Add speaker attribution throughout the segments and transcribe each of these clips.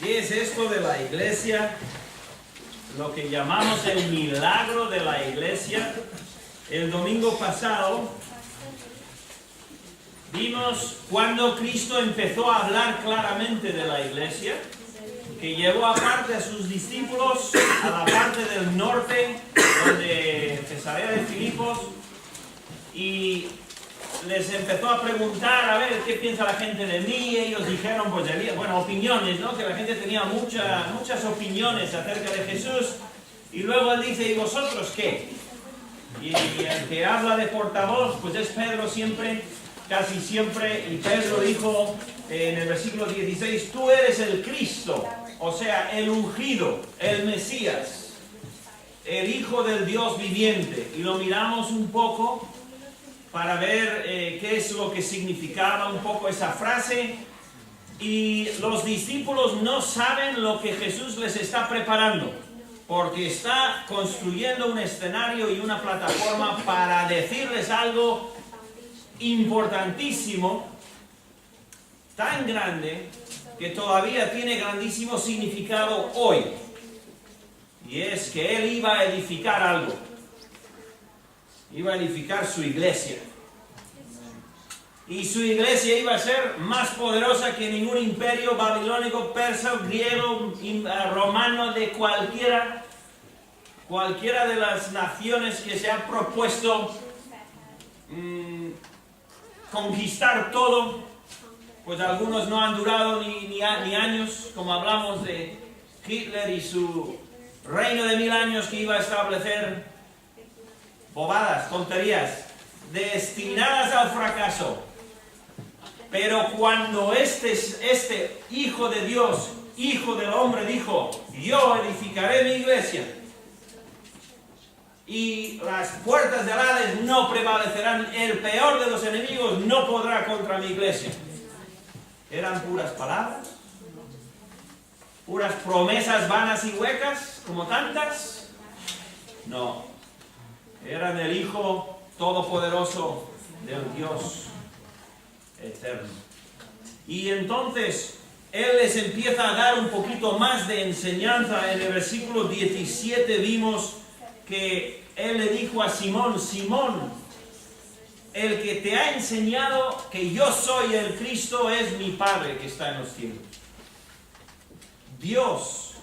Speaker 1: ¿Qué es esto de la iglesia? Lo que llamamos el milagro de la iglesia. El domingo pasado vimos cuando Cristo empezó a hablar claramente de la iglesia, que llevó aparte a sus discípulos a la parte del norte, donde Cesarea de Filipos, y les empezó a preguntar, a ver, ¿qué piensa la gente de mí? Y ellos dijeron, pues, bueno, opiniones, ¿no? Que la gente tenía muchas opiniones acerca de Jesús. Y luego él dice, ¿y vosotros qué? Y el que habla de portavoz, pues es Pedro siempre, casi siempre. Y Pedro dijo en el versículo 16, tú eres el Cristo, o sea, el ungido, el Mesías, el Hijo del Dios viviente. Y lo miramos un poco para ver qué es lo que significaba un poco esa frase. Y los discípulos no saben lo que Jesús les está preparando, porque está construyendo un escenario y una plataforma para decirles algo importantísimo, tan grande, que todavía tiene grandísimo significado hoy. Y es que Él iba a edificar algo. Iba a edificar su iglesia. Y su iglesia iba a ser más poderosa que ningún imperio babilónico, persa, griego, romano, de cualquiera de las naciones que se han propuesto conquistar todo. Pues algunos no han durado ni años, como hablamos de Hitler y su reino de 1000 años que iba a establecer. Bobadas, tonterías, destinadas al fracaso. Pero cuando este Hijo de Dios, Hijo del Hombre, dijo, yo edificaré mi iglesia, y las puertas del Hades no prevalecerán, el peor de los enemigos no podrá contra mi iglesia. ¿Eran puras palabras? ¿Puras promesas vanas y huecas, como tantas? No. Eran el Hijo Todopoderoso del Dios eterno. Y entonces Él les empieza a dar un poquito más de enseñanza. En el versículo 17 vimos que Él le dijo a Simón, Simón, el que te ha enseñado que yo soy el Cristo es mi Padre que está en los cielos. Dios,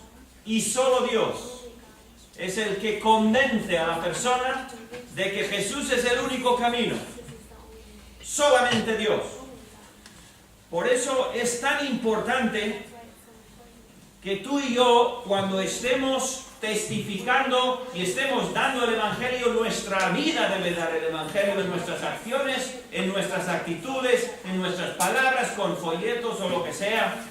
Speaker 1: y solo Dios, es el que convence a la persona de que Jesús es el único camino. Solamente Dios. Por eso es tan importante que tú y yo, cuando estemos testificando y estemos dando el Evangelio, nuestra vida debe dar el Evangelio en nuestras acciones, en nuestras actitudes, en nuestras palabras, con folletos o lo que sea.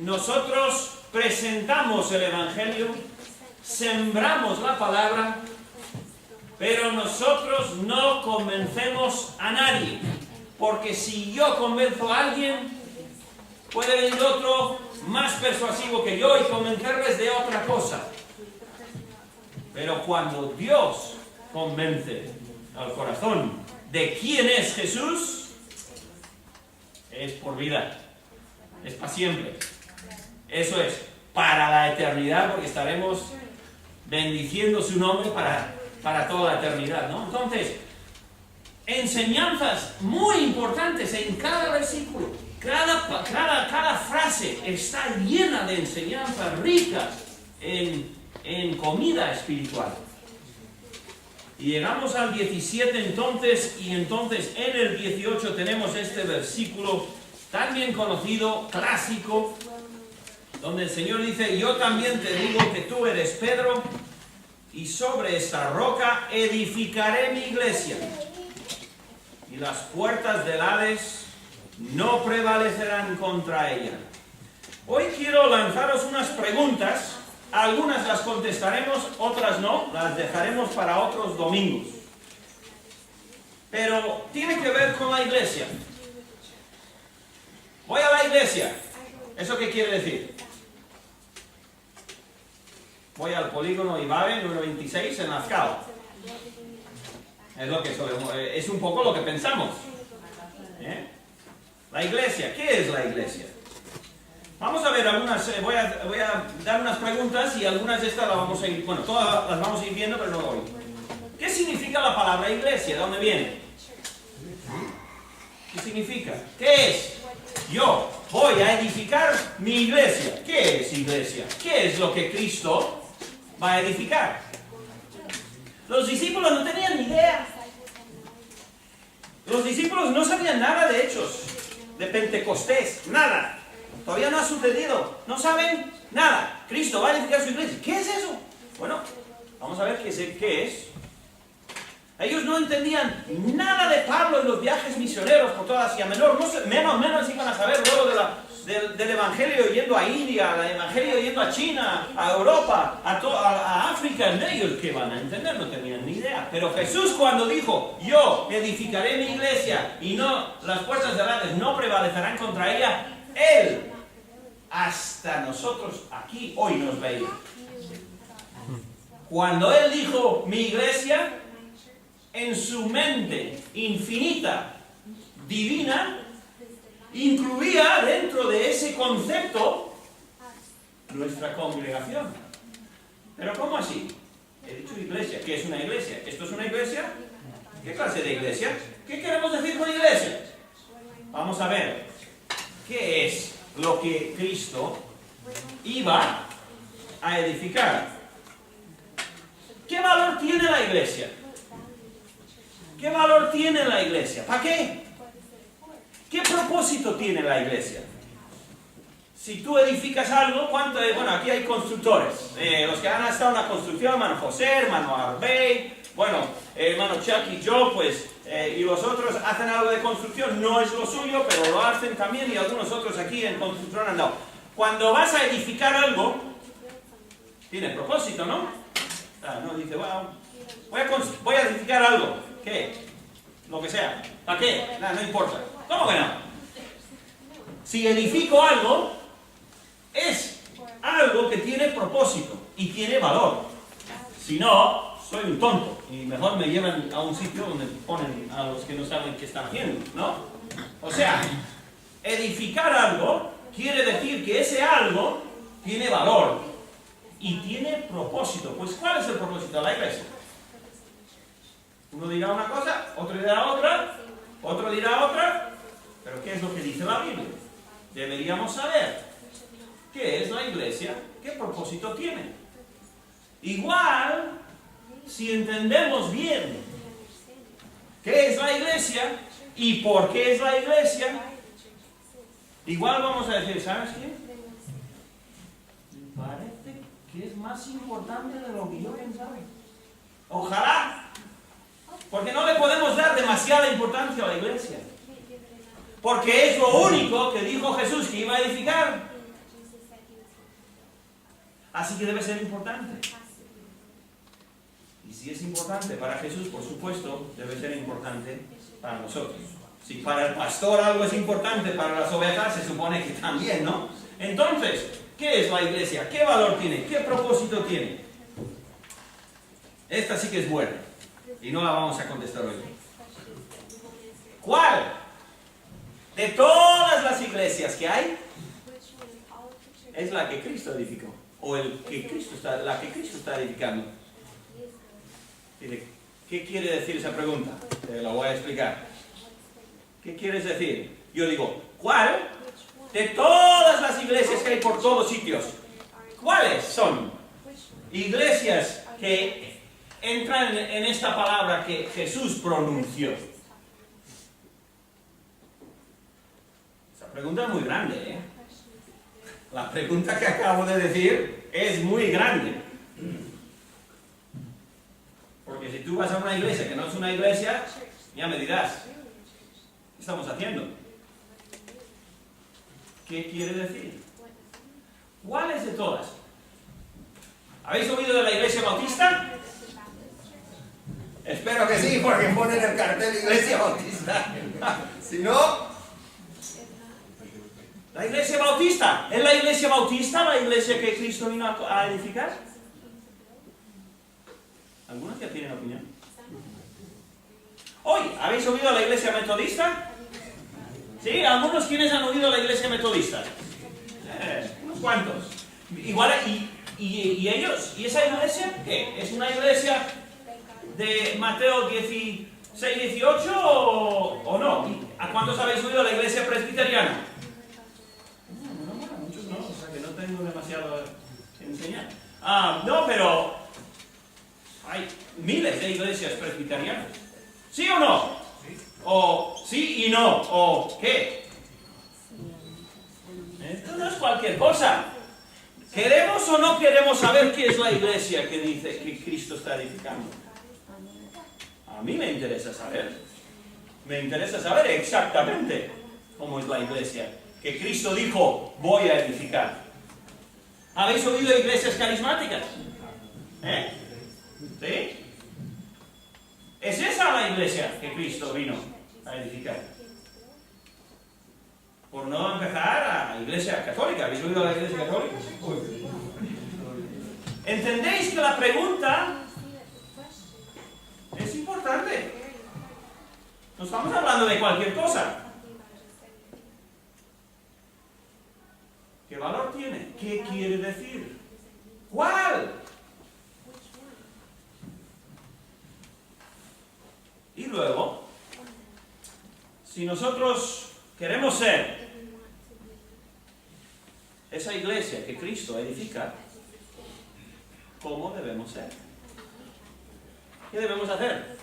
Speaker 1: Nosotros presentamos el Evangelio, sembramos la palabra, pero nosotros no convencemos a nadie. Porque si yo convenzo a alguien, puede venir otro más persuasivo que yo y convencerles de otra cosa. Pero cuando Dios convence al corazón de quién es Jesús, es por vida, es para siempre. Eso es para la eternidad, porque estaremos bendiciendo su nombre para toda la eternidad, ¿no? Entonces, enseñanzas muy importantes en cada versículo. Cada frase está llena de enseñanzas ricas en comida espiritual. Y llegamos al 17 entonces, y entonces en el 18 tenemos este versículo tan bien conocido, clásico, donde el Señor dice, yo también te digo que tú eres Pedro, y sobre esta roca edificaré mi iglesia, y las puertas del Hades no prevalecerán contra ella. Hoy quiero lanzaros unas preguntas. Algunas las contestaremos, otras no, las dejaremos para otros domingos. Pero tiene que ver con la iglesia. Voy a la iglesia. ¿Eso qué quiere decir? Voy al polígono Ibabe, número 26, en Lazcao. Es un poco lo que pensamos. La iglesia, ¿qué es la iglesia? Vamos a ver algunas, voy a dar unas preguntas y algunas de estas las vamos a ir, bueno, todas las vamos a ir viendo, pero no hoy. ¿Qué significa la palabra iglesia? ¿De dónde viene? ¿Qué significa? ¿Qué es? Yo voy a edificar mi iglesia. ¿Qué es iglesia? ¿Qué es lo que Cristo va a edificar? Los discípulos no tenían ni idea. Los discípulos no sabían nada de Hechos, de Pentecostés, nada. Todavía no ha sucedido. No saben nada. Cristo va a edificar su iglesia. ¿Qué es eso? Bueno, vamos a ver qué es. Ellos no entendían nada de Pablo y los viajes misioneros por toda Asia Menor. Menos iban a saber luego del Evangelio yendo a India, del Evangelio yendo a China, a Europa, a África. Ellos que van a entender no tenían ni idea. Pero Jesús cuando dijo, yo edificaré mi iglesia y no las puertas del Hades no prevalecerán contra ella, Él, hasta nosotros aquí hoy nos veía. Cuando Él dijo mi iglesia, en su mente infinita, divina, incluía dentro de ese concepto nuestra congregación. ¿Pero cómo así? He dicho iglesia. ¿Qué es una iglesia? ¿Esto es una iglesia? ¿Qué clase de iglesia? ¿Qué queremos decir con iglesia? Vamos a ver. ¿Qué es lo que Cristo iba a edificar? ¿Qué valor tiene la iglesia? ¿Qué valor tiene la iglesia? ¿Para qué? ¿Qué propósito tiene la iglesia? Si tú edificas algo, bueno, aquí hay constructores. Los que han estado en la construcción, hermano José, hermano Arbey, bueno, hermano Chuck y yo, pues, y los otros hacen algo de construcción. No es lo suyo, pero lo hacen también y algunos otros aquí en construcción han dado. Cuando vas a edificar algo, tiene propósito, ¿no? No dice, bueno, voy a edificar algo. ¿Qué? Lo que sea. ¿Para qué? No importa. ¿Cómo que no? Si edifico algo, es algo que tiene propósito y tiene valor. Si no, soy un tonto. Y mejor me llevan a un sitio donde ponen a los que no saben qué están haciendo, ¿no? O sea, edificar algo quiere decir que ese algo tiene valor y tiene propósito. Pues, ¿cuál es el propósito de la iglesia? Uno dirá una cosa, otro dirá otra, otro dirá otra, pero ¿qué es lo que dice la Biblia? Deberíamos saber qué es la iglesia, qué propósito tiene. Igual, si entendemos bien qué es la iglesia y por qué es la iglesia, igual vamos a decir, ¿sabes qué? Me parece que es más importante de lo que yo pensaba. Ojalá. Porque no le podemos dar demasiada importancia a la iglesia. Porque es lo único que dijo Jesús que iba a edificar. Así que debe ser importante. Y si es importante para Jesús, por supuesto, debe ser importante para nosotros. Si para el pastor algo es importante, para las ovejas se supone que también, ¿no? Entonces, ¿qué es la iglesia? ¿Qué valor tiene? ¿Qué propósito tiene? Esta sí que es buena. Y no la vamos a contestar hoy. ¿Cuál? De todas las iglesias que hay, es la que Cristo edificó. O la que Cristo está edificando. ¿Qué quiere decir esa pregunta? Te la voy a explicar. ¿Qué quieres decir? Yo digo, ¿cuál? De todas las iglesias que hay por todos sitios, ¿cuáles son iglesias que entran en esta palabra que Jesús pronunció? Esa pregunta es muy grande, ¿eh? La pregunta que acabo de decir es muy grande. Porque si tú vas a una iglesia que no es una iglesia, ya me dirás, ¿qué estamos haciendo? ¿Qué quiere decir? ¿Cuáles de todas? ¿Habéis oído de la iglesia bautista? Espero que sí, porque ponen el cartel de iglesia bautista. Si no, la iglesia bautista. ¿Es la iglesia bautista la iglesia que Cristo vino a edificar? ¿Algunos ya tienen opinión? Hoy, ¿habéis oído la iglesia metodista? ¿Sí? ¿Algunos quienes han oído la iglesia metodista? Unos cuantos. Igual, y ellos, ¿y esa iglesia qué? ¿Es una iglesia de Mateo 16, 18 o no? ¿A cuántos habéis oído la iglesia presbiteriana? No, muchos no, o sea que no tengo demasiado que enseñar. No, pero hay miles de iglesias presbiterianas. ¿Sí o no? O sí y no, o ¿qué? Esto no es cualquier cosa. ¿Queremos o no queremos saber qué es la iglesia que dice que Cristo está edificando? A mí me interesa saber. Me interesa saber exactamente cómo es la iglesia que Cristo dijo, voy a edificar. ¿Habéis oído iglesias carismáticas? ¿Sí? ¿Es esa la iglesia que Cristo vino a edificar? Por no empezar a la iglesia católica. ¿Habéis oído la iglesia católica? ¿Entendéis que la pregunta es importante? No estamos hablando de cualquier cosa. ¿Qué valor tiene? ¿Qué quiere decir? ¿Cuál? Y luego, si nosotros queremos ser esa iglesia que Cristo edifica, ¿cómo debemos ser? ¿Qué debemos hacer?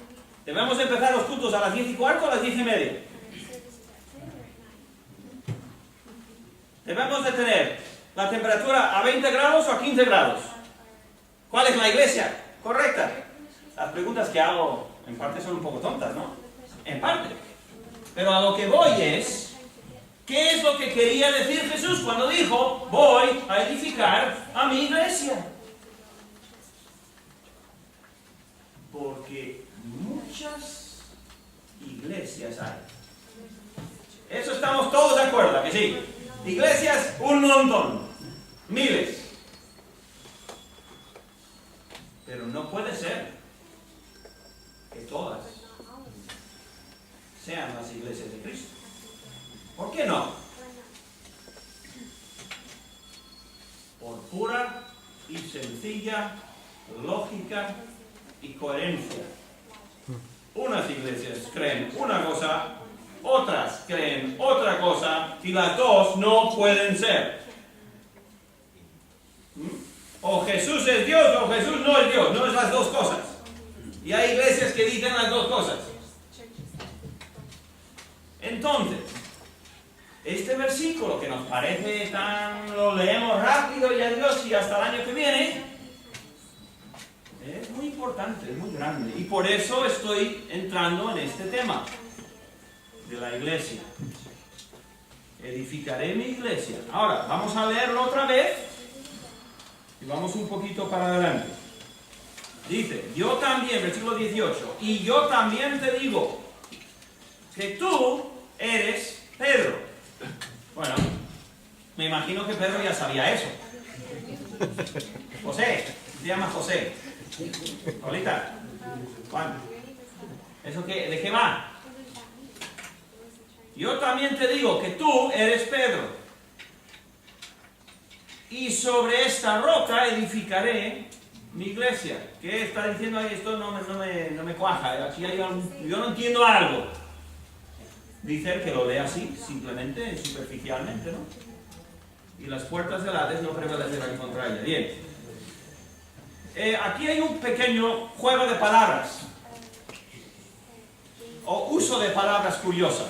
Speaker 1: ¿Debemos empezar los cultos a las 10:15 o a las 10:30? ¿Debemos de tener la temperatura a 20 grados o a 15 grados? ¿Cuál es la iglesia correcta? Las preguntas que hago en parte son un poco tontas, ¿no? En parte. Pero a lo que voy es, ¿qué es lo que quería decir Jesús cuando dijo, voy a edificar a mi iglesia? Porque muchas iglesias hay. Eso estamos todos de acuerdo, ¿que sí? Iglesias, un montón. Miles. Pero no puede ser que todas sean las iglesias de Cristo. ¿Por qué no? Por pura y sencilla lógica y coherencia. Unas iglesias creen una cosa, otras creen otra cosa, y las dos no pueden ser. O Jesús es Dios o Jesús no es Dios, no es las dos cosas. Y hay iglesias que dicen las dos cosas. Entonces, este versículo que nos parece lo leemos rápido y adiós y hasta el año que viene, es muy importante, es muy grande. Y por eso estoy entrando en este tema de la iglesia. Edificaré mi iglesia. Ahora, vamos a leerlo otra vez y vamos un poquito para adelante. Dice, yo también, versículo 18, y yo también te digo que tú eres Pedro. Bueno, me imagino que Pedro ya sabía eso. José, se llama José. Ahorita, Juan, ¿eso qué, de qué va? Yo también te digo que tú eres Pedro, y sobre esta roca edificaré mi iglesia. ¿Qué está diciendo ahí? Esto no me cuaja. Aquí hay yo no entiendo algo. Dice que lo lee así, simplemente, superficialmente, ¿no? Y las puertas del Hades no prevalecerán contra ella. Bien. Aquí hay un pequeño juego de palabras, o uso de palabras curioso.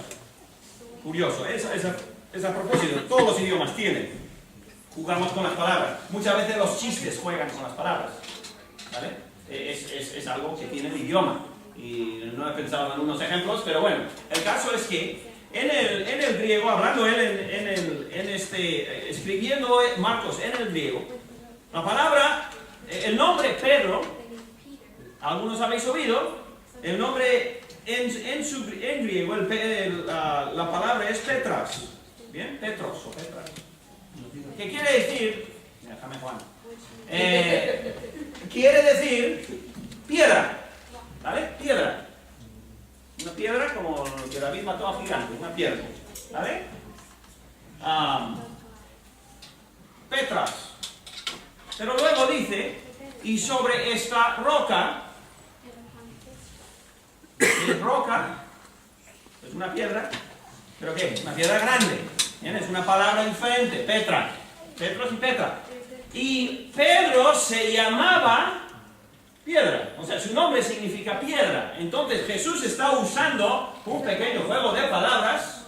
Speaker 1: Es a propósito, todos los idiomas tienen. Jugamos con las palabras. Muchas veces los chistes juegan con las palabras, ¿vale? Es algo que tiene el idioma. Y no he pensado en unos ejemplos, pero bueno, el caso es que en el griego, hablando él escribiendo Marcos en el griego, la palabra, el nombre Pedro, algunos habéis oído, el nombre en griego, la palabra es Petras, ¿bien? Petros o Petras. ¿Qué quiere decir? Déjame Juan. Quiere decir piedra. ¿Vale? Piedra. Una piedra como que David mató a gigante, una piedra. ¿Vale? Petras. Pero luego dice, y sobre esta roca, es roca, es una piedra, ¿pero qué? Una piedra grande, ¿bien? Es una palabra diferente, Petra, Petros y Petra. Y Pedro se llamaba piedra, o sea, su nombre significa piedra. Entonces Jesús está usando un pequeño juego de palabras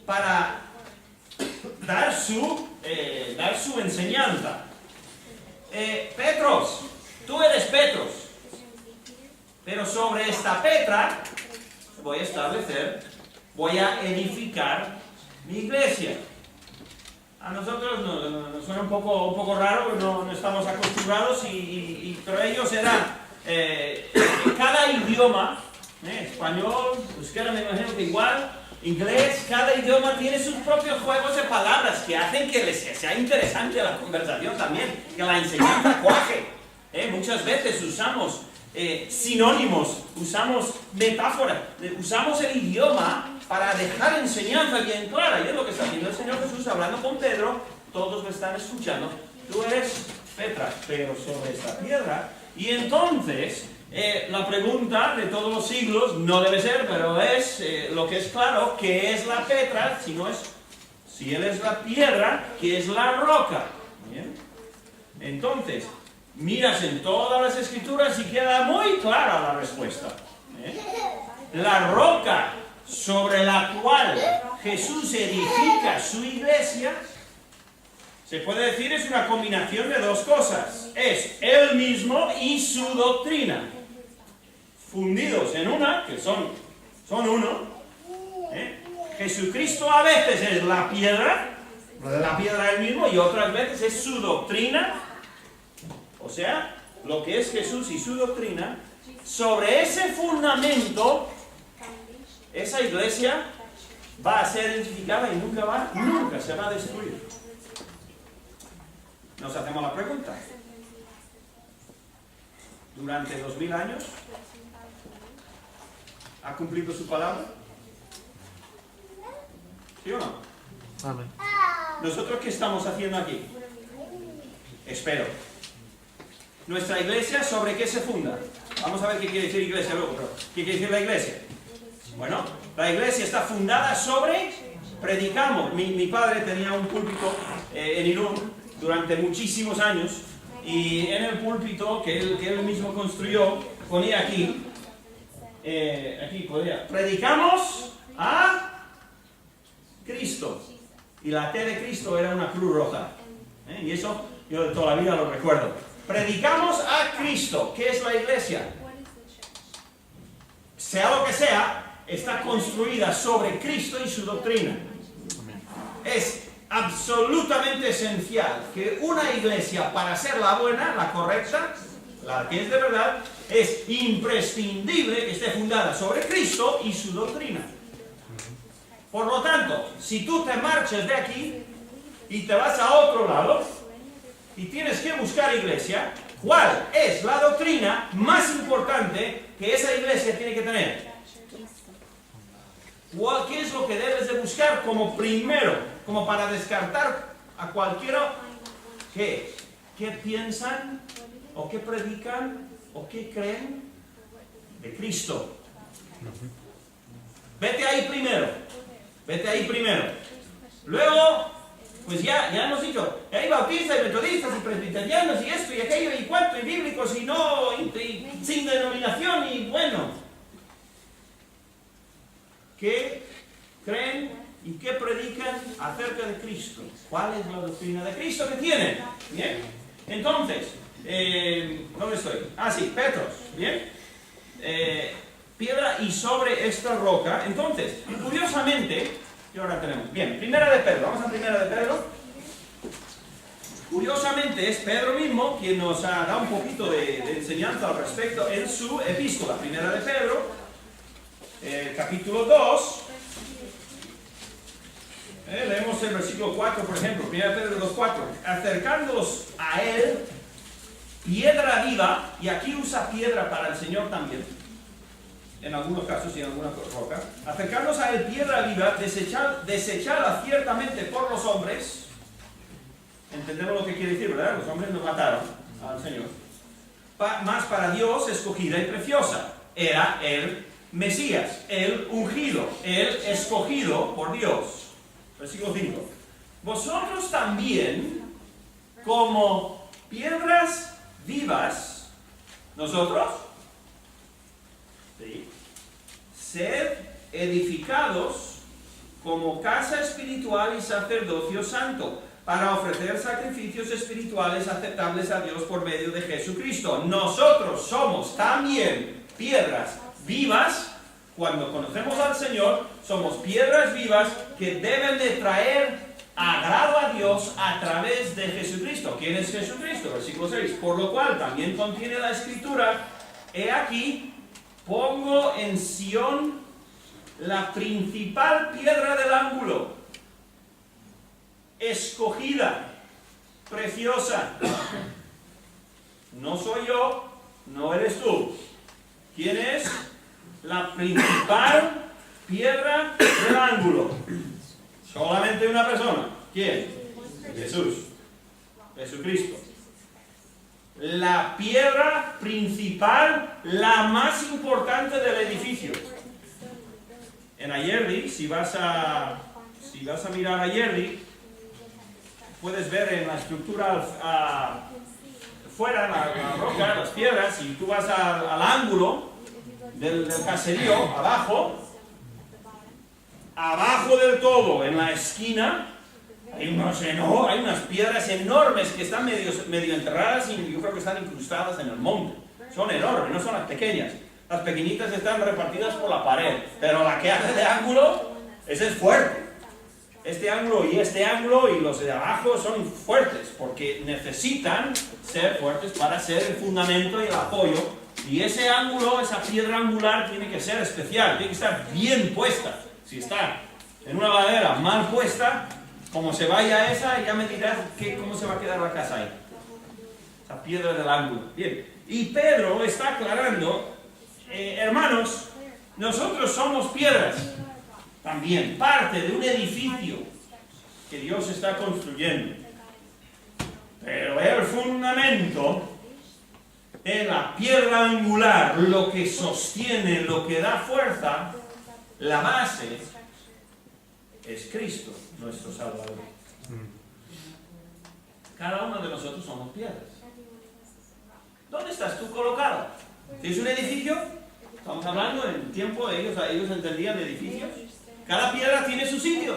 Speaker 1: para dar su enseñanza. Petros, tú eres Petros, pero sobre esta Petra voy a edificar mi iglesia. A nosotros nos suena un poco raro, porque no estamos acostumbrados, pero ellos eran, cada idioma, español, euskera me imagino que igual, inglés, cada idioma tiene sus propios juegos de palabras que hacen que sea interesante la conversación también, que la enseñanza cuaje. Muchas veces usamos sinónimos, usamos metáforas, usamos el idioma para dejar enseñanza bien clara. Y es lo que está haciendo el Señor Jesús hablando con Pedro. Todos lo están escuchando. Tú eres Petra, pero sobre esta piedra. Y entonces, la pregunta de todos los siglos, no debe ser, pero es lo que es claro, ¿qué es la Petra? Si Él es la piedra, ¿qué es la roca? ¿Bien? Entonces, miras en todas las escrituras y queda muy clara la respuesta. La roca sobre la cual Jesús edifica su iglesia, se puede decir es una combinación de dos cosas. Es Él mismo y su doctrina, fundidos en una, que son uno. Jesucristo a veces es la piedra Él mismo, y otras veces es su doctrina. O sea, lo que es Jesús y su doctrina. Sobre ese fundamento, esa iglesia va a ser edificada y nunca se va a destruir. Nos hacemos la pregunta. Durante 2000 años, ¿ha cumplido su palabra? ¿Sí o no?
Speaker 2: Amén.
Speaker 1: ¿Nosotros qué estamos haciendo aquí? Espero. Nuestra iglesia, ¿sobre qué se funda? Vamos a ver qué quiere decir iglesia luego, pero ¿qué quiere decir la iglesia? Bueno, la iglesia está fundada sobre, predicamos. Mi padre tenía un púlpito en Irún durante muchísimos años, y en el púlpito que él mismo construyó, ponía aquí ponía, predicamos a Cristo, y la T de Cristo era una cruz roja, y eso yo de toda la vida lo recuerdo. Predicamos a Cristo. ¿Qué es la iglesia? Sea lo que sea, está construida sobre Cristo y su doctrina. Es absolutamente esencial que una iglesia, para ser la buena, la correcta, la que es de verdad, es imprescindible que esté fundada sobre Cristo y su doctrina. Por lo tanto, si tú te marchas de aquí y te vas a otro lado y tienes que buscar iglesia, ¿cuál es la doctrina más importante que esa iglesia tiene que tener? ¿Qué es lo que debes de buscar como primero, como para descartar a cualquiera? ¿Qué piensan, o qué predican, o qué creen de Cristo? Vete ahí primero. Luego, pues ya hemos dicho, hay bautistas y metodistas y presbiterianos y esto y aquello y cuánto, y bíblicos y no, y sin denominación, y bueno. ¿Qué creen y qué predican acerca de Cristo? ¿Cuál es la doctrina de Cristo que tienen? Bien. Entonces, ¿dónde estoy? Sí, Petros. Bien. Piedra y sobre esta roca. Entonces, curiosamente, ¿qué hora tenemos? Bien, Primera de Pedro. Vamos a Primera de Pedro. Curiosamente, es Pedro mismo quien nos ha dado un poquito de enseñanza al respecto en su epístola. Primera de Pedro, capítulo 2. Leemos el versículo 4, por ejemplo. Primera de Pedro 2:4. Acercándolos a él, piedra viva, y aquí usa piedra para el Señor también, en algunos casos y en algunas rocas. Acercarnos a él, piedra viva, desechada ciertamente por los hombres, Entendemos lo que quiere decir, ¿verdad? Los hombres no mataron al Señor. Más para Dios escogida y preciosa. Era el Mesías, el ungido, el escogido por Dios. Versículo 5. Vosotros también, como piedras vivas, nosotros, ¿sí?, sed edificados como casa espiritual y sacerdocio santo, para ofrecer sacrificios espirituales aceptables a Dios por medio de Jesucristo. Nosotros somos también piedras vivas. Cuando conocemos al Señor, somos piedras vivas que deben de traer agrado a Dios a través de Jesucristo. ¿Quién es Jesucristo? Versículo 6. Por lo cual también contiene la Escritura: he aquí, pongo en Sión la principal piedra del ángulo, escogida, preciosa. No soy yo, no eres tú. ¿Quién es la principal piedra del ángulo? Solamente una persona. ¿Quién? Jesús. Jesucristo. La piedra principal, la más importante del edificio. En Ayerdi, si vas a mirar Ayerdi, puedes ver en la estructura fuera, la roca, las piedras, y tú vas al ángulo del caserío, abajo del todo, en la esquina, hay unas piedras enormes que están medio enterradas y yo creo que están incrustadas en el monte. Son enormes, no son las pequeñas. Las pequeñitas están repartidas por la pared, pero la que hace de ángulo, ese es fuerte. Este ángulo y los de abajo son fuertes, porque necesitan ser fuertes para ser el fundamento y el apoyo. Y ese ángulo, esa piedra angular, tiene que ser especial, tiene que estar bien puesta. Si está en una ladera mal puesta, como se vaya esa, ya me dirás cómo se va a quedar la casa ahí. Esa piedra del ángulo. Bien. Y Pedro está aclarando, hermanos, nosotros somos piedras. También parte de un edificio que Dios está construyendo. Pero el fundamento es la piedra angular, lo que sostiene, lo que da fuerza, la base es Cristo, nuestro Salvador. Cada uno de nosotros somos piedras. ¿Dónde estás tú colocado? ¿Tienes un edificio? Estamos hablando en el tiempo de ellos entendían de edificios. Cada piedra tiene su sitio.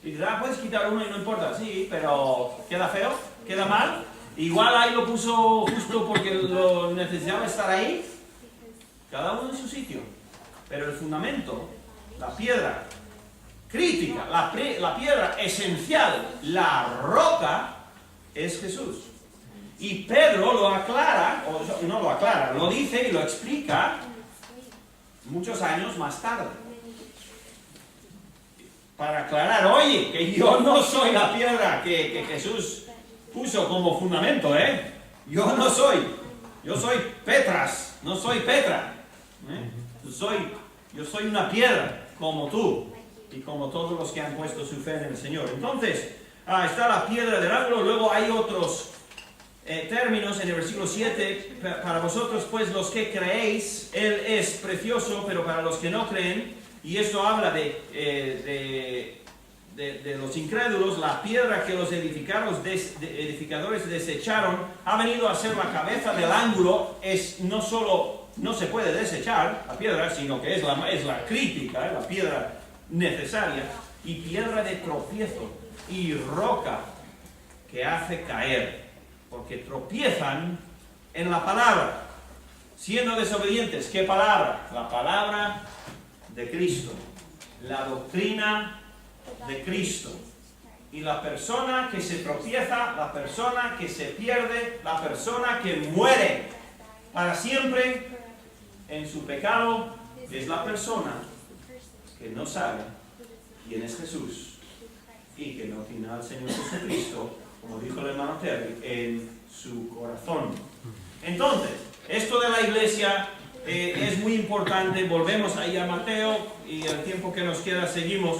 Speaker 1: Y dirás, puedes quitar uno y no importa. Sí, pero queda feo, queda mal. Igual ahí lo puso justo porque lo necesitaba estar ahí. Cada uno en su sitio. Pero el fundamento, la piedra crítica, la piedra esencial, la roca, es Jesús. Y Pedro lo aclara, o no lo aclara, lo dice y lo explica muchos años más tarde. Para aclarar, oye, que yo no soy la piedra que Jesús puso como fundamento, Yo no soy. Yo soy Petras, no soy Petra. Yo soy una piedra, como tú, y como todos los que han puesto su fe en el Señor. Entonces, está la piedra del ángulo, luego hay otros términos en el versículo 7. Para vosotros, pues, los que creéis, Él es precioso, pero para los que no creen, y esto habla de los incrédulos, la piedra que los edificadores desecharon, ha venido a ser la cabeza del ángulo. No se puede desechar la piedra, sino que es la crítica, la piedra necesaria, y piedra de tropiezo, y roca que hace caer, porque tropiezan en la palabra, siendo desobedientes. ¿Qué palabra? La palabra de Cristo, la doctrina de Cristo. Y la persona que se tropieza, la persona que se pierde, la persona que muere para siempre en su pecado, es la persona que no sabe quién es Jesús y que no tiene al Señor Jesucristo, como dijo el hermano Terry, en su corazón. Entonces, esto de la iglesia es muy importante. Volvemos ahí a Mateo y el tiempo que nos queda seguimos.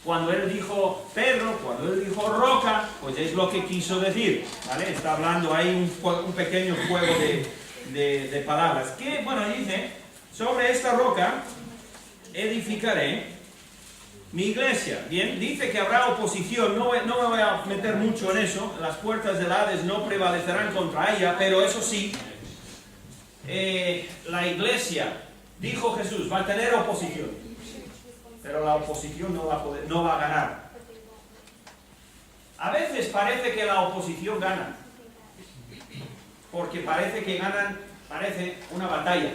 Speaker 1: Cuando él dijo Pedro, cuando él dijo roca, pues es lo que quiso decir, ¿vale? Está hablando ahí un pequeño juego de palabras. Que, bueno, dice, sobre esta roca edificaré mi iglesia. Bien, dice que habrá oposición, no me voy a meter mucho en eso, las puertas del Hades no prevalecerán contra ella, pero eso sí, la iglesia, dijo Jesús, va a tener oposición. Pero la oposición no va a ganar. A veces parece que la oposición gana, porque parece que parece una batalla.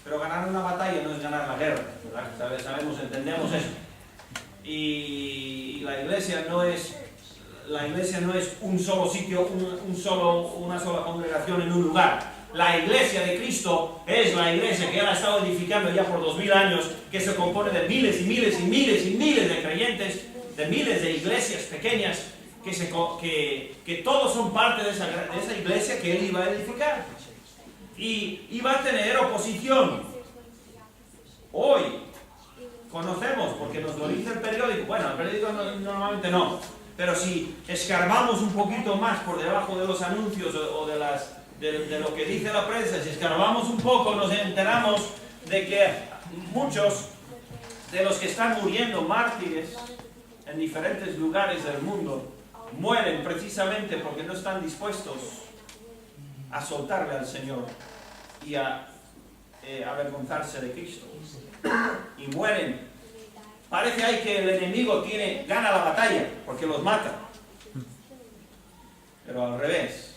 Speaker 1: Pero ganar una batalla no es ganar la guerra, ¿verdad? Entendemos eso. Y la iglesia no es un solo sitio, una sola congregación en un lugar. La iglesia de Cristo es la iglesia que Él ha estado edificando ya por 2000 años, que se compone de miles y miles y miles y miles de creyentes, de miles de iglesias pequeñas, que todos son parte de esa iglesia que Él iba a edificar. Y iba a tener oposición. Hoy conocemos, porque nos lo dice el periódico, bueno, el periódico normalmente no, pero si escarbamos un poquito más por debajo de los anuncios o de lo que dice la prensa, si escarbamos un poco, nos enteramos de que muchos de los que están muriendo mártires en diferentes lugares del mundo mueren precisamente porque no están dispuestos a soltarle al Señor y a avergonzarse de Cristo. Y mueren. Parece ahí que el enemigo gana la batalla porque los mata. Pero al revés.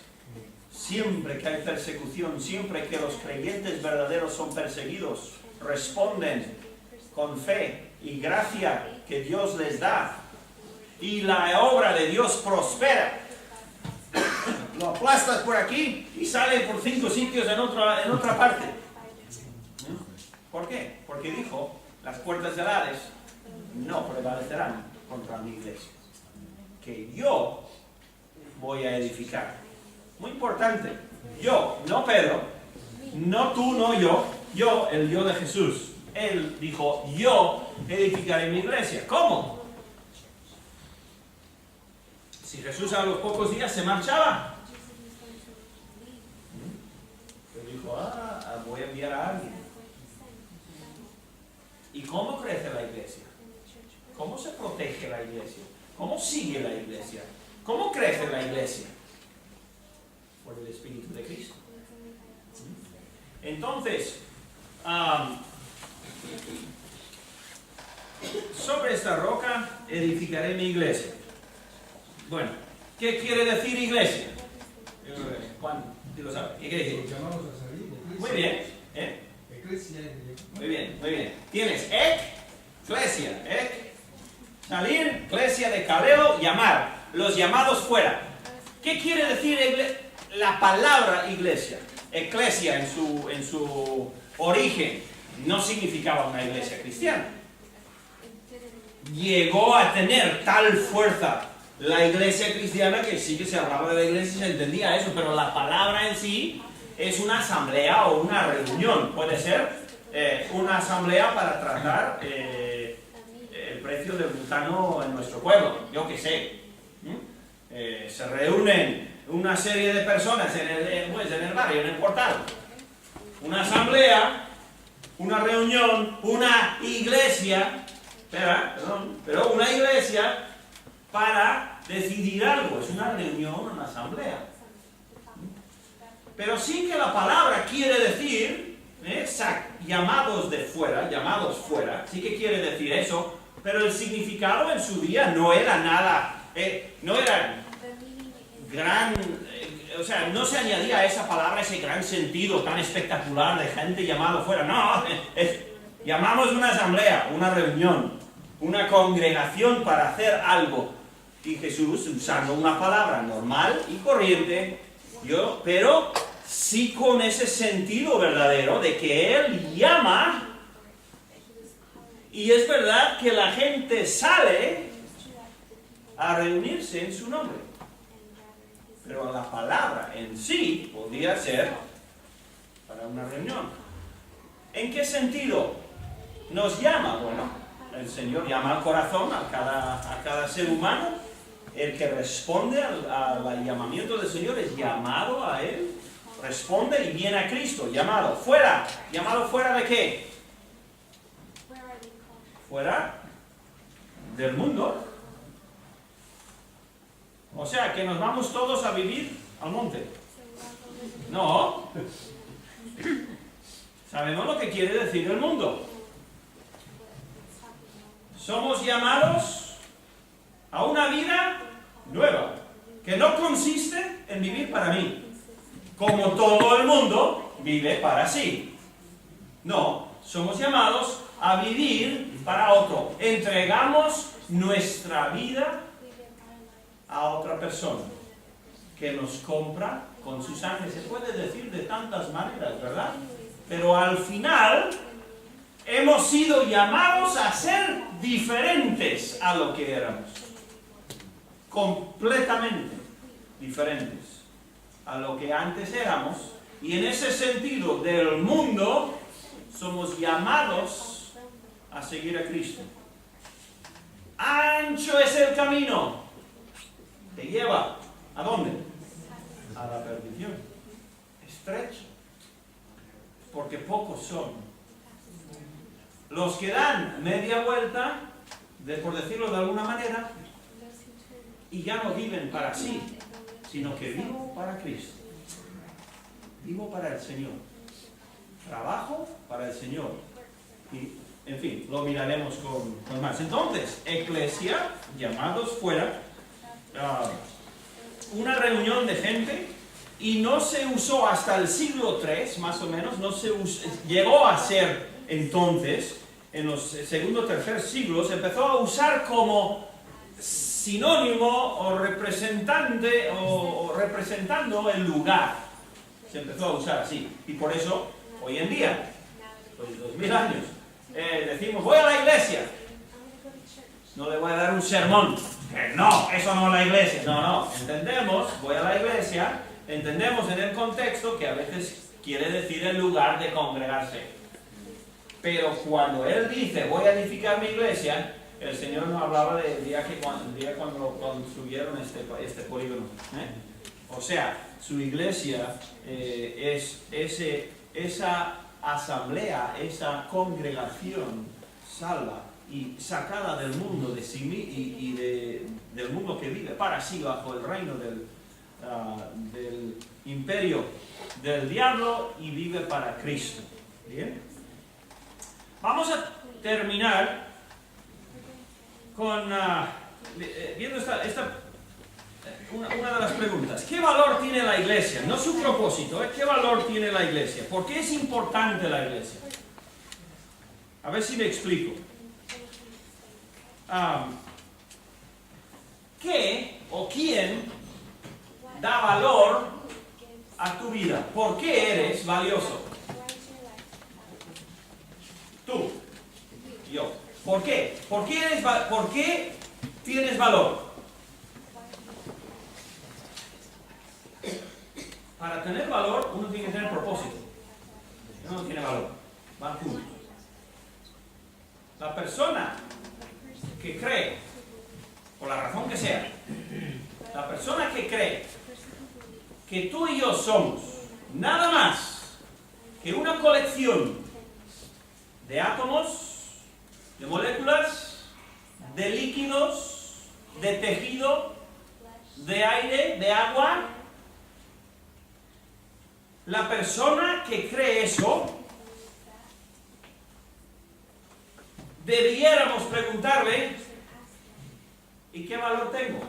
Speaker 1: Siempre que hay persecución, siempre que los creyentes verdaderos son perseguidos, responden con fe y gracia que Dios les da. Y la obra de Dios prospera. Lo aplastas por aquí y sale por 5 sitios en otra parte. ¿Por qué? Porque dijo, las puertas del Hades no prevalecerán contra mi iglesia, que yo voy a edificar. Muy importante. Yo, no Pedro, no tú, no yo, el yo de Jesús. Él dijo, yo edificaré mi iglesia. ¿Cómo? Si Jesús a los pocos días se marchaba. Él dijo, voy a enviar a alguien. ¿Y cómo crece la iglesia? ¿Cómo se protege la iglesia? ¿Cómo sigue la iglesia? ¿Cómo crece la iglesia? Por el Espíritu de Cristo. Entonces, sobre esta roca edificaré mi iglesia. Bueno, ¿qué quiere decir iglesia? Juan, ¿tú lo sabes? ¿Qué quiere decir? Muy bien, Muy bien, muy bien. Tienes eclesia, salir, eclesia de caleo, llamar, los llamados fuera. ¿Qué quiere decir la palabra iglesia? Eclesia en su origen no significaba una iglesia cristiana. Llegó a tener tal fuerza la iglesia cristiana que sí que se hablaba de la iglesia y se entendía eso, pero la palabra en sí es una asamblea o una reunión. Puede ser una asamblea para tratar el precio del butano en nuestro pueblo, yo qué sé. Se reúnen una serie de personas en el barrio, en el portal. Una asamblea, una reunión, una iglesia, pero una iglesia para decidir algo. Es una reunión, una asamblea. Pero sí que la palabra quiere decir, llamados fuera, sí que quiere decir eso, pero el significado en su día no era nada, no era gran, no se añadía a esa palabra ese gran sentido tan espectacular de gente llamado fuera. No, llamamos una asamblea, una reunión, una congregación para hacer algo. Y Jesús, usando una palabra normal y corriente, pero sí con ese sentido verdadero de que Él llama, y es verdad que la gente sale a reunirse en su nombre. Pero la palabra en sí podría ser para una reunión. ¿En qué sentido nos llama? Bueno, El Señor llama al corazón a cada ser humano. El que responde al llamamiento del Señor es llamado a Él, responde y viene a Cristo, llamado fuera. ¿Llamado fuera de qué? Fuera del mundo. O sea, que nos vamos todos a vivir al monte. No. Sabemos lo que quiere decir el mundo. Somos llamados a una vida nueva, que no consiste en vivir para mí, como todo el mundo vive para sí. No, somos llamados a vivir para otro. Entregamos nuestra vida a otra persona que nos compra con su sangre. Se puede decir de tantas maneras, ¿verdad? Pero al final hemos sido llamados a ser diferentes a lo que éramos. Completamente diferentes a lo que antes éramos. Y en ese sentido del mundo somos llamados a seguir a Cristo. Ancho es el camino. Te lleva ¿a dónde? A la perdición. Estrecho. Porque pocos son los que dan media vuelta, por decirlo de alguna manera, y ya no viven para sí, sino que vivo para Cristo. Vivo para el Señor. Trabajo para el Señor. Y, en fin, lo miraremos con más. Entonces, Iglesia, llamados fuera, una reunión de gente, y no se usó hasta el siglo III, más o menos, llegó a ser entonces, en los segundo y tercer siglos, empezó a usar como sinónimo o representante o representando el lugar. Se empezó a usar así. Y por eso, hoy en día, pues 2000 años, decimos, voy a la iglesia. No le voy a dar un sermón. No, eso no es la iglesia. No, entendemos, voy a la iglesia, entendemos en el contexto que a veces quiere decir el lugar de congregarse. Pero cuando Él dice, voy a edificar mi iglesia, el Señor nos hablaba del día cuando construyeron este polígono. O sea, su iglesia es esa asamblea, esa congregación salva y sacada del mundo de sí y del mundo que vive para sí bajo el reino del imperio del diablo y vive para Cristo. ¿Bien? Vamos a terminar con viendo una de las preguntas. ¿Qué valor tiene la iglesia? No su propósito, ¿qué valor tiene la iglesia? ¿Por qué es importante la iglesia? A ver si me explico. ¿Qué o quién da valor a tu vida? ¿Por qué eres valioso? Tú, yo. ¿Por qué? ¿Por qué tienes valor? Para tener valor, uno tiene que tener propósito. Uno no tiene valor. Va juntos. La persona que cree, por la razón que sea, la persona que cree que tú y yo somos nada más que una colección de átomos, de moléculas, de líquidos, de tejido, de aire, de agua. La persona que cree eso, debiéramos preguntarle, ¿y qué valor tengo?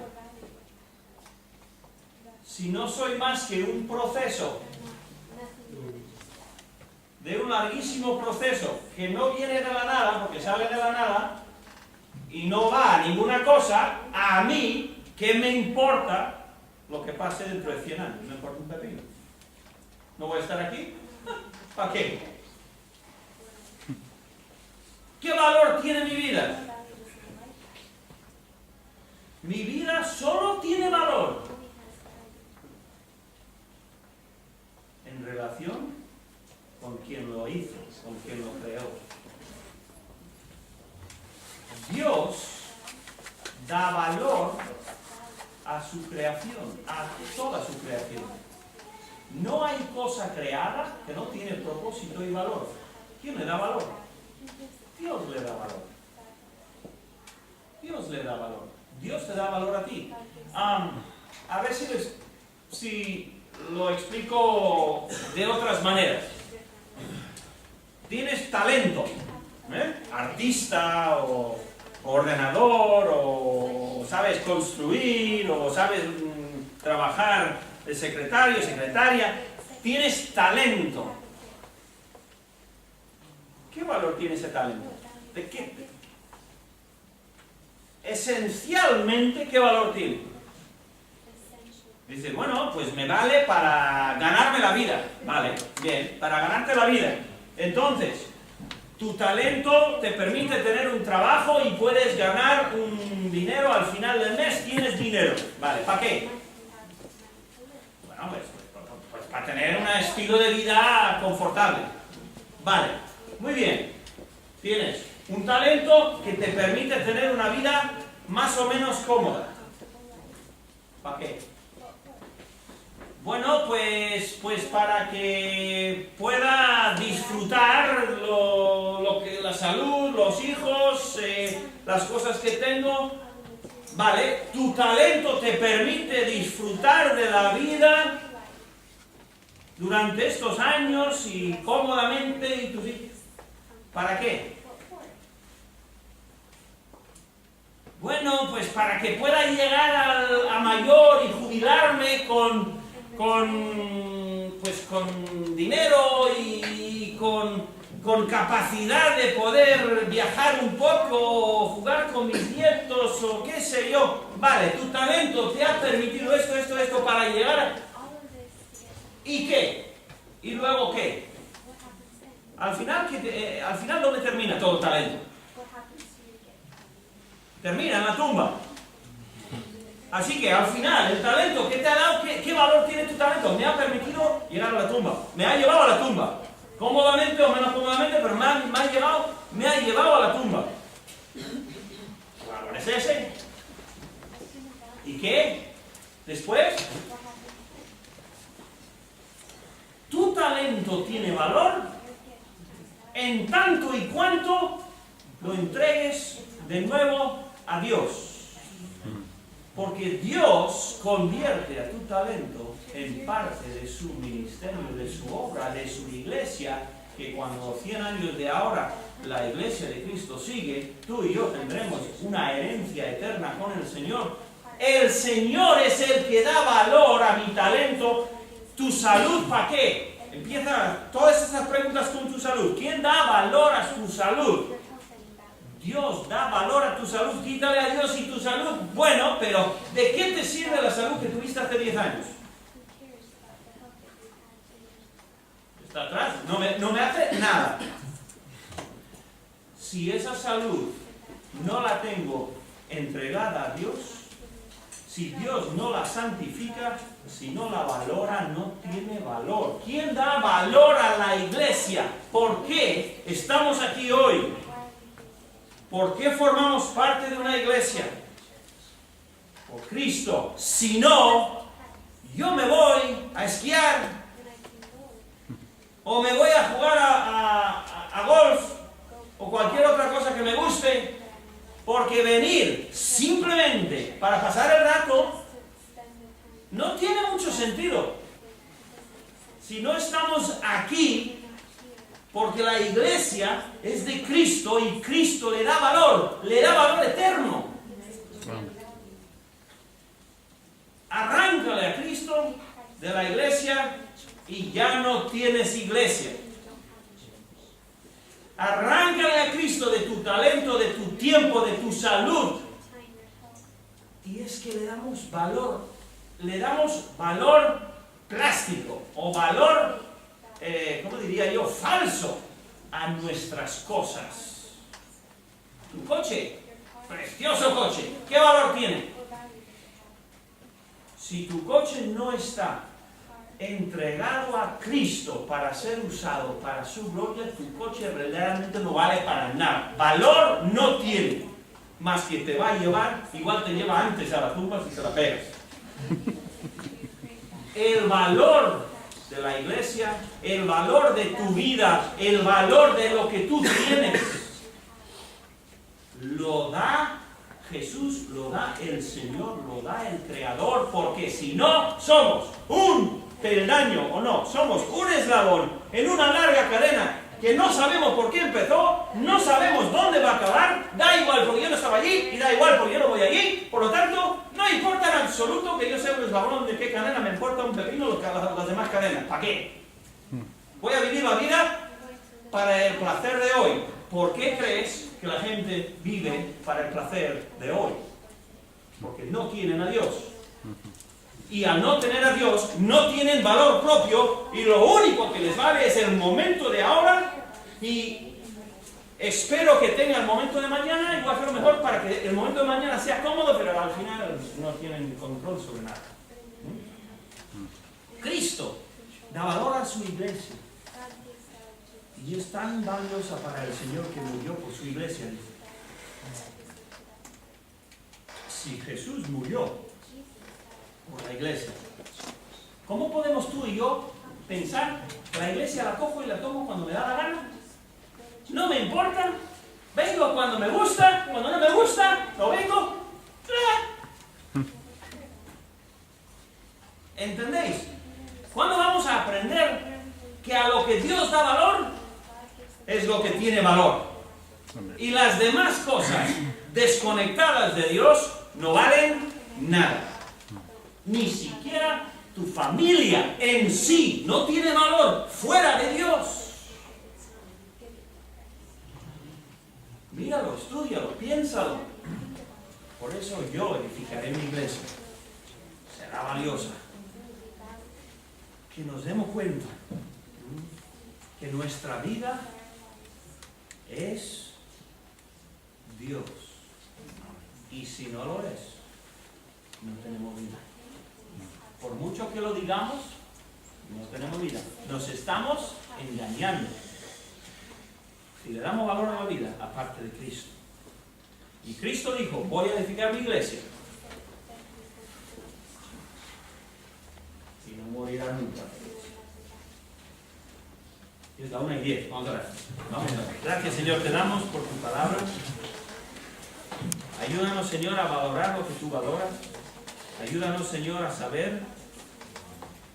Speaker 1: Si no soy más que un proceso, de un larguísimo proceso que no viene de la nada, porque sale de la nada, y no va a ninguna cosa, a mí, ¿qué me importa lo que pase dentro de 100 años? Me importa un pepino. ¿No voy a estar aquí? ¿Para qué? ¿Qué valor tiene mi vida? Mi vida solo tiene valor en relación con quien lo hizo, con quien lo creó. Dios da valor a su creación, a toda su creación. No hay cosa creada que no tiene propósito y valor. ¿Quién le da valor? Dios le da valor. Dios le da valor. Dios te da valor a ti. A ver si lo explico de otras maneras. Tienes talento, artista o ordenador, o sabes construir, o sabes trabajar de secretario, secretaria. Tienes talento. ¿Qué valor tiene ese talento? ¿De qué? Esencialmente, ¿qué valor tiene? Dice, bueno, pues me vale para ganarme la vida. Vale, bien, para ganarte la vida. Entonces, tu talento te permite tener un trabajo y puedes ganar un dinero al final del mes. Tienes dinero. Vale, ¿para qué? Bueno, pues para tener un estilo de vida confortable. Vale, muy bien. Tienes un talento que te permite tener una vida más o menos cómoda. ¿Para qué? Bueno, pues para que pueda disfrutar la salud, los hijos, las cosas que tengo. Vale, tu talento te permite disfrutar de la vida durante estos años y cómodamente. Y tus hijos. ¿Para qué? Bueno, pues para que pueda llegar a mayor y jubilarme con dinero y con capacidad de poder viajar un poco o jugar con mis nietos o qué sé yo. Vale, tu talento te ha permitido esto para llegar a... ¿Y qué? ¿Y luego qué? Al final, ¿dónde termina todo talento? Termina en la tumba. Así que al final, el talento que te ha dado, ¿qué valor tiene tu talento? Me ha permitido llegar a la tumba. Me ha llevado a la tumba. Cómodamente o menos cómodamente, pero me ha llevado a la tumba. ¿Qué valor es ese? ¿Y qué? Después, tu talento tiene valor en tanto y cuanto lo entregues de nuevo a Dios. Porque Dios convierte a tu talento en parte de su ministerio, de su obra, de su iglesia, que cuando 100 años de ahora la iglesia de Cristo sigue, tú y yo tendremos una herencia eterna con el Señor. El Señor es el que da valor a mi talento. ¿Tu salud para qué? Empieza todas esas preguntas con tu salud. ¿Quién da valor a tu salud? Dios da valor a tu salud. Quítale a Dios y tu salud. Bueno, pero ¿de qué te sirve la salud que tuviste hace 10 años? Está atrás. No me hace nada. Si esa salud no la tengo entregada a Dios, si Dios no la santifica, si no la valora, no tiene valor. ¿Quién da valor a la iglesia? ¿Por qué estamos aquí hoy? ¿Por qué formamos parte de una iglesia? Por Cristo. Si no, yo me voy a esquiar, o me voy a jugar a golf, o cualquier otra cosa que me guste, porque venir simplemente para pasar el rato no tiene mucho sentido. Si no estamos aquí, porque la iglesia es de Cristo y Cristo le da valor eterno. Arráncale a Cristo de la iglesia y ya no tienes iglesia. Arráncale a Cristo de tu talento, de tu tiempo, de tu salud. Y es que le damos valor plástico o valor, ¿cómo diría yo?, falso a nuestras cosas. Tu coche, precioso coche, ¿qué valor tiene? Si tu coche no está entregado a Cristo para ser usado para su gloria, tu coche verdaderamente no vale para nada. Valor no tiene. más que te va a llevar, igual te lleva antes a la tumba si se la pegas. El valor de la iglesia, el valor de tu vida, el valor de lo que tú tienes, lo da Jesús, lo da el Señor, lo da el Creador, porque si no, somos un peldaño, o no, somos un eslabón en una larga cadena que no sabemos por qué empezó, no sabemos dónde va a acabar, da igual porque yo no estaba allí y da igual porque yo no voy allí, por lo tanto, no importa en absoluto que yo sea un eslabón de qué cadena, me importa un pepino las demás cadenas. ¿Para qué? Voy a vivir la vida para el placer de hoy. ¿Por qué crees que la gente vive para el placer de hoy? Porque no tienen a Dios. Y al no tener a Dios, no tienen valor propio y lo único que les vale es el momento de ahora y espero que tenga el momento de mañana y voy a hacer lo mejor para que el momento de mañana sea cómodo, pero al final no tienen control sobre nada. Cristo da valor a su iglesia y es tan valiosa para el Señor que murió por su iglesia. Si Jesús murió por la iglesia, ¿cómo podemos tú y yo pensar que la iglesia la cojo y la tomo cuando me da la gana? No me importa, vengo cuando me gusta, cuando no me gusta, no vengo. ¿Entendéis? ¿Cuándo vamos a aprender que a lo que Dios da valor es lo que tiene valor? Y las demás cosas desconectadas de Dios no valen nada. Ni siquiera tu familia en sí no tiene valor fuera de Dios. Míralo, estúdialo, piénsalo. Por eso yo edificaré mi iglesia. Será valiosa. Que nos demos cuenta que nuestra vida es Dios. Y si no lo es, no tenemos vida. Por mucho que lo digamos, no tenemos vida. Nos estamos engañando. Si le damos valor a la vida, aparte de Cristo. Y Cristo dijo, voy a edificar mi iglesia. Y no morirá nunca. Y es la 1:10. Vamos a orar. Vamos a orar. Gracias, Señor, te damos por tu palabra. Ayúdanos, Señor, a valorar lo que tú valoras. Ayúdanos, Señor, a saber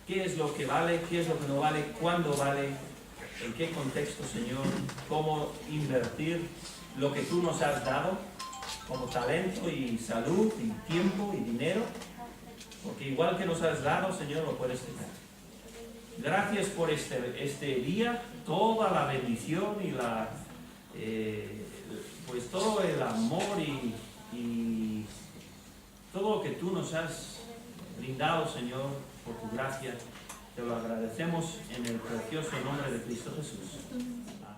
Speaker 1: qué es lo que vale, qué es lo que no vale, cuándo vale, en qué contexto, Señor, cómo invertir lo que tú nos has dado, como talento y salud y tiempo y dinero, porque igual que nos has dado, Señor, lo puedes quitar. Gracias por este día, toda la bendición y pues todo el amor y todo lo que tú nos has brindado, Señor, por tu gracia. Te lo agradecemos en el precioso nombre de Cristo Jesús. Amén.